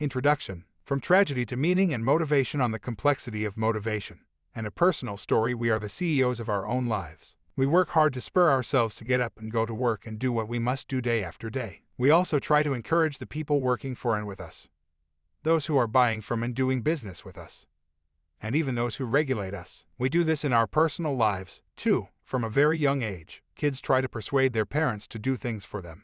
Introduction. From tragedy to meaning and motivation on the complexity of motivation. And a personal story, we are the CEOs of our own lives. We work hard to spur ourselves to get up and go to work and do what we must do day after day. We also try to encourage the people working for and with us, those who are buying from and doing business with us, and even those who regulate us. We do this in our personal lives, too. From a very young age, kids try to persuade their parents to do things for them,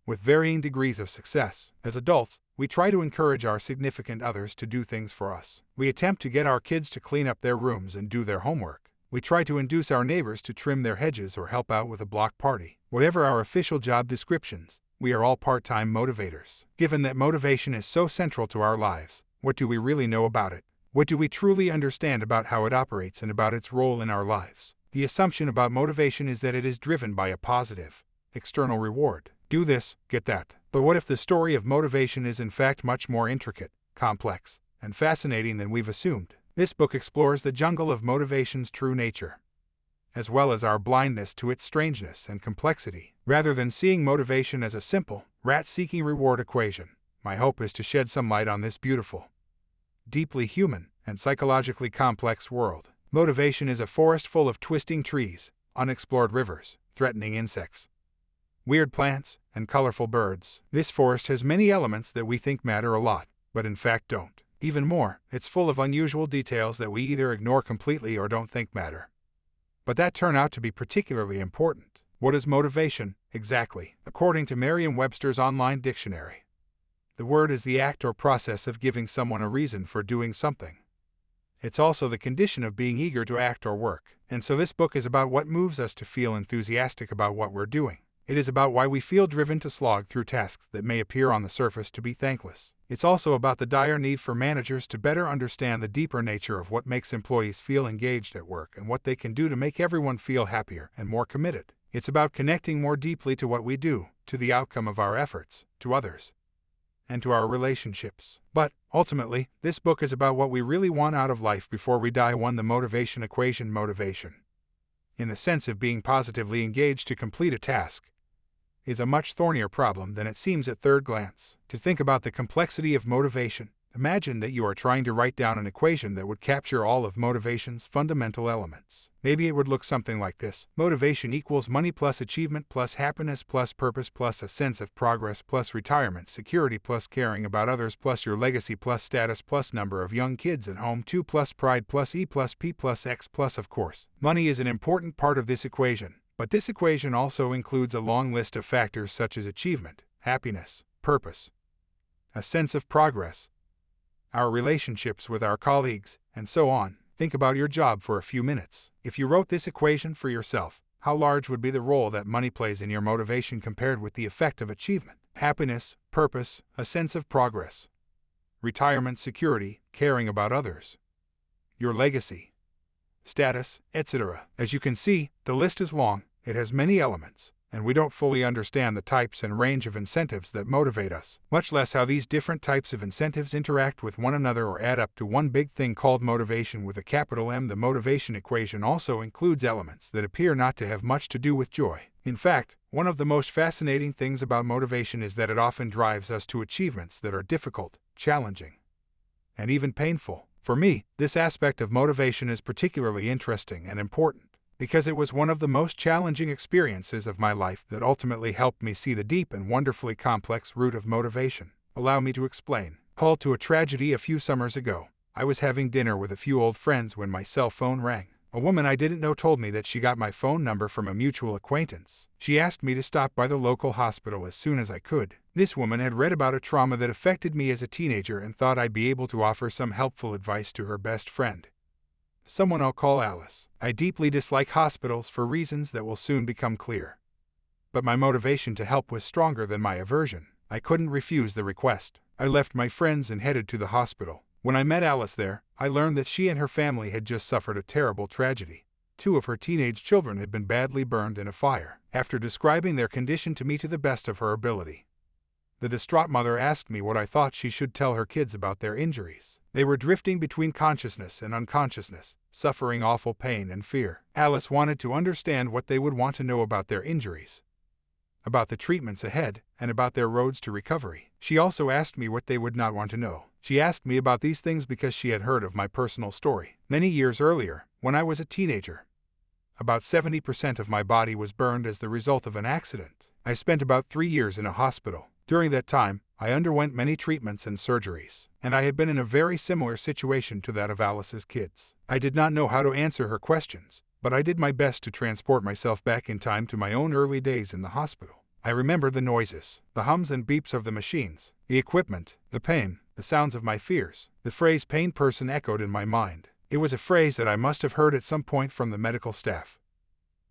with varying degrees of success. As adults, we try to encourage our significant others to do things for us. We attempt to get our kids to clean up their rooms and do their homework. We try to induce our neighbors to trim their hedges or help out with a block party. Whatever our official job descriptions, we are all part-time motivators. Given that motivation is so central to our lives, what do we really know about it? What do we truly understand about how it operates and about its role in our lives? The assumption about motivation is that it is driven by a positive, external reward. Do this, get that. But what if the story of motivation is in fact much more intricate, complex, and fascinating than we've assumed? This book explores the jungle of motivation's true nature, as well as our blindness to its strangeness and complexity. Rather than seeing motivation as a simple, rat-seeking reward equation, my hope is to shed some light on this beautiful, deeply human, and psychologically complex world. Motivation is a forest full of twisting trees, unexplored rivers, threatening insects, weird plants, and colorful birds. This forest has many elements that we think matter a lot, but in fact don't. Even more, it's full of unusual details that we either ignore completely or don't think matter, but that turn out to be particularly important. What is motivation, exactly? According to Merriam-Webster's online dictionary, the word is the act or process of giving someone a reason for doing something. It's also the condition of being eager to act or work. And so this book is about what moves us to feel enthusiastic about what we're doing. It is about why we feel driven to slog through tasks that may appear on the surface to be thankless. It's also about the dire need for managers to better understand the deeper nature of what makes employees feel engaged at work and what they can do to make everyone feel happier and more committed. It's about connecting more deeply to what we do, to the outcome of our efforts, to others, and to our relationships. But, ultimately, this book is about what we really want out of life before we die. The motivation equation. Motivation, in the sense of being positively engaged to complete a task, is a much thornier problem than it seems at third glance. To think about the complexity of motivation, imagine that you are trying to write down an equation that would capture all of motivation's fundamental elements. Maybe it would look something like this. Motivation equals money plus achievement plus happiness plus purpose plus a sense of progress plus retirement security plus caring about others plus your legacy plus status plus number of young kids at home 2 plus pride plus E plus P plus X plus. Of course, money is an important part of this equation. But this equation also includes a long list of factors such as achievement, happiness, purpose, a sense of progress, our relationships with our colleagues, and so on. Think about your job for a few minutes. If you wrote this equation for yourself, how large would be the role that money plays in your motivation compared with the effect of achievement, happiness, purpose, a sense of progress, retirement security, caring about others, your legacy, status, etc. As you can see, the list is long, it has many elements, and we don't fully understand the types and range of incentives that motivate us, much less how these different types of incentives interact with one another or add up to one big thing called motivation with a capital M. The motivation equation also includes elements that appear not to have much to do with joy. In fact, one of the most fascinating things about motivation is that it often drives us to achievements that are difficult, challenging, and even painful. For me, this aspect of motivation is particularly interesting and important, because it was one of the most challenging experiences of my life that ultimately helped me see the deep and wonderfully complex root of motivation. Allow me to explain. Called to a tragedy a few summers ago, I was having dinner with a few old friends when my cell phone rang. A woman I didn't know told me that she got my phone number from a mutual acquaintance. She asked me to stop by the local hospital as soon as I could. This woman had read about a trauma that affected me as a teenager and thought I'd be able to offer some helpful advice to her best friend, someone I'll call Alice. I deeply dislike hospitals for reasons that will soon become clear, but my motivation to help was stronger than my aversion. I couldn't refuse the request. I left my friends and headed to the hospital. When I met Alice there, I learned that she and her family had just suffered a terrible tragedy. 2 of her teenage children had been badly burned in a fire. After describing their condition to me to the best of her ability, the distraught mother asked me what I thought she should tell her kids about their injuries. They were drifting between consciousness and unconsciousness, suffering awful pain and fear. Alice wanted to understand what they would want to know about their injuries. about the treatments ahead, and about their roads to recovery. She also asked me what they would not want to know. She asked me about these things because she had heard of my personal story. Many years earlier, when I was a teenager, about 70% of my body was burned as the result of an accident. I spent about 3 years in a hospital. During that time, I underwent many treatments and surgeries, and I had been in a very similar situation to that of Alice's kids. I did not know how to answer her questions, but I did my best to transport myself back in time to my own early days in the hospital. I remember the noises, the hums and beeps of the machines, the equipment, the pain, the sounds of my fears. The phrase pain person echoed in my mind. It was a phrase that I must have heard at some point from the medical staff,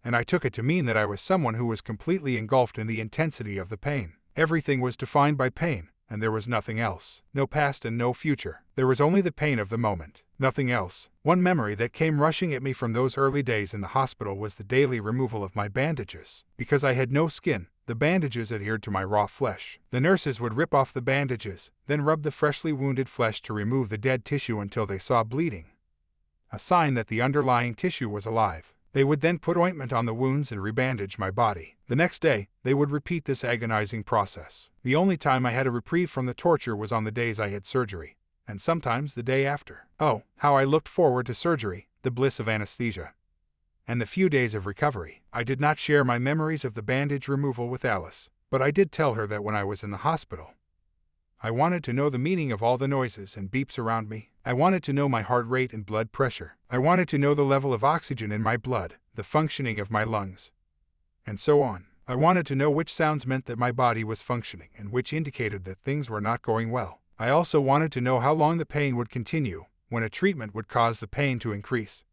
and I took it to mean that I was someone who was completely engulfed in the intensity of the pain. Everything was defined by pain, and there was nothing else. No past and no future. There was only the pain of the moment. Nothing else. One memory that came rushing at me from those early days in the hospital was the daily removal of my bandages. Because I had no skin, the bandages adhered to my raw flesh. The nurses would rip off the bandages, then rub the freshly wounded flesh to remove the dead tissue until they saw bleeding, a sign that the underlying tissue was alive. They would then put ointment on the wounds and rebandage my body. The next day, they would repeat this agonizing process. The only time I had a reprieve from the torture was on the days I had surgery, and sometimes the day after. Oh, how I looked forward to surgery, the bliss of anesthesia, and the few days of recovery. I did not share my memories of the bandage removal with Alice, but I did tell her that when I was in the hospital, I wanted to know the meaning of all the noises and beeps around me. I wanted to know my heart rate and blood pressure. I wanted to know the level of oxygen in my blood, the functioning of my lungs, and so on. I wanted to know which sounds meant that my body was functioning and which indicated that things were not going well. I also wanted to know how long the pain would continue, when a treatment would cause the pain to increase,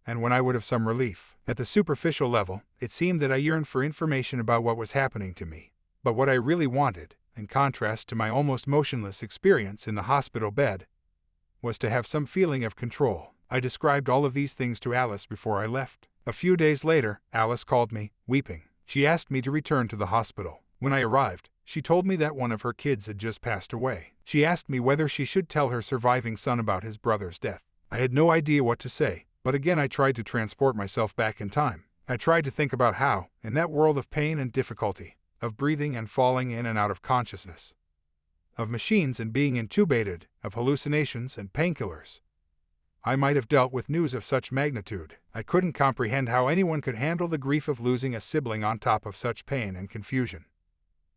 and when I would have some relief. At the superficial level, it seemed that I yearned for information about what was happening to me. But what I really wanted, in contrast to my almost motionless experience in the hospital bed, was to have some feeling of control. I described all of these things to Alice before I left. A few days later, Alice called me, weeping. She asked me to return to the hospital. When I arrived, she told me that one of her kids had just passed away. She asked me whether she should tell her surviving son about his brother's death. I had no idea what to say, but again I tried to transport myself back in time. I tried to think about how, in that world of pain and difficulty, of breathing and falling in and out of consciousness, of machines and being intubated, of hallucinations and painkillers, I might have dealt with news of such magnitude. I couldn't comprehend how anyone could handle the grief of losing a sibling on top of such pain and confusion.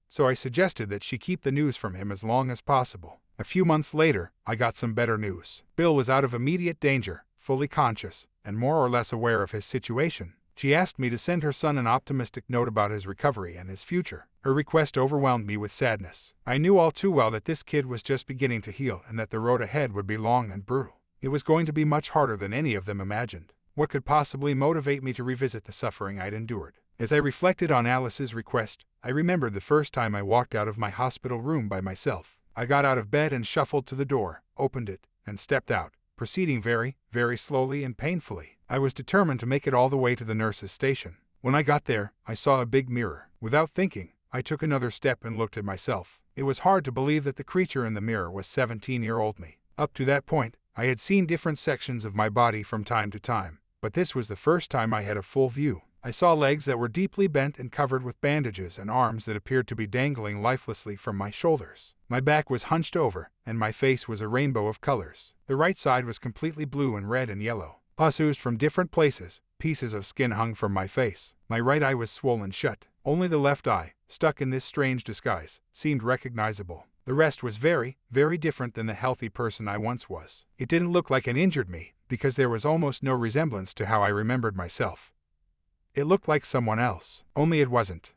So I suggested that she keep the news from him as long as possible. A few months later, I got some better news. Bill was out of immediate danger, fully conscious, and more or less aware of his situation. She asked me to send her son an optimistic note about his recovery and his future. Her request overwhelmed me with sadness. I knew all too well that this kid was just beginning to heal and that the road ahead would be long and brutal. It was going to be much harder than any of them imagined. What could possibly motivate me to revisit the suffering I'd endured? As I reflected on Alice's request, I remembered the first time I walked out of my hospital room by myself. I got out of bed and shuffled to the door, opened it, and stepped out, proceeding very, very slowly and painfully. I was determined to make it all the way to the nurse's station. When I got there, I saw a big mirror. Without thinking, I took another step and looked at myself. It was hard to believe that the creature in the mirror was 17-year-old me. Up to that point, I had seen different sections of my body from time to time, but this was the first time I had a full view. I saw legs that were deeply bent and covered with bandages and arms that appeared to be dangling lifelessly from my shoulders. My back was hunched over, and my face was a rainbow of colors. The right side was completely blue and red and yellow. Pus oozed from different places. Pieces of skin hung from my face. My right eye was swollen shut. Only the left eye, stuck in this strange disguise, seemed recognizable. The rest was very, very different than the healthy person I once was. It didn't look like it injured me, because there was almost no resemblance to how I remembered myself. It looked like someone else, only it wasn't.